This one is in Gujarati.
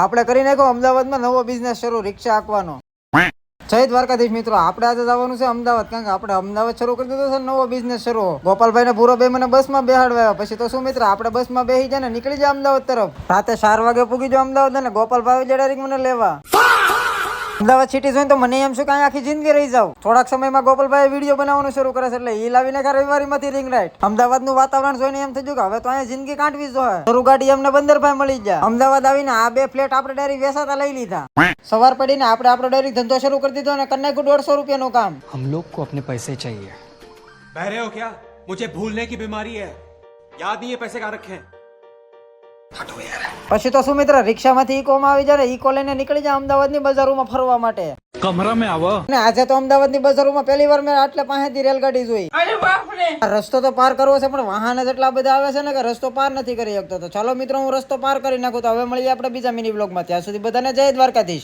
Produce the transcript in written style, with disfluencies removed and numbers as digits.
આપણે કરી નાખો અમદાવાદમાં નવો બિઝનેસ શરૂ, રિક્ષા હાંકવાનો. જય દ્વારકાધીશ મિત્રો, આપણે આજે જવાનું છે અમદાવાદ, કારણ કે આપણે અમદાવાદ શરૂ કરી દીધો છે નવો બિઝનેસ શરૂ. ગોપાલભાઈ ને પૂરો ભાઈ મને બસમાં બેહાડવા, પછી તો શું મિત્ર આપણે બસમાં બેસી જાય ને નીકળી જાય અમદાવાદ તરફ. રાતે 4 વાગે પૂગી જાવ અમદાવાદ અને ગોપાલભાઈ ડાયરેક્ટ મને લેવા. અમદાવાદ સિટી જોઈને તો મને એમ શું કાંઈ આખી જિંદગી રહી જાવ. થોડાક સમયમાં ગોપાલભાઈ વિડીયો બનાવવાનું શરૂ કરે છે, એટલે એ લાવીને રવિવારીમાંથી રિંગ રાઈટ. અમદાવાદનું વાતાવરણ જોઈને એમ થઈ ગયું કે હવે તો અહીંયા જિંદગી કાઢવી જોઈએ. શરૂ ગાડી અમને બંદરભાઈ મળી ગયા. અમદાવાદ આવીને આ 2 ફ્લેટ આપણે ડાયરેક્ટ વેચાતા લઈ લીધા. સવાર પડીને આપણે આપણો ડાયરેક્ટ ધંધો શરૂ કરી દીધો અને કરી નાખ્યું 150 રૂપિયાનું કામ. हम लोग को अपने पैसे चाहिए. बहरे हो क्या? मुझे भूलने की बीमारी है, याद नहीं है पैसे कहाँ रखे हैं. પછી તો શું મિત્ર, રિક્ષામાંથી ઈકોમાં આવી જાય, ઈકો લઈને નીકળી જાય અમદાવાદની બજારોમાં ફરવા માટે. कमरा में आवा. અને આજે તો અમદાવાદની બજારોમાં પહેલી વાર મેં આટલે પાસેથી રેલગાડી જોઈ. આ રસ્તો તો પાર કરવો છે, પણ વાહન જ એટલા બધા આવે છે ને કે રસ્તો પાર નથી કરી શકતો. તો ચાલો મિત્રો, હું રસ્તો પાર કરી નાખું. તો હવે મળીએ આપણે બીજા મિની બ્લોગમાં. ત્યાં સુધી બધાને જય દ્વારકાધીશ.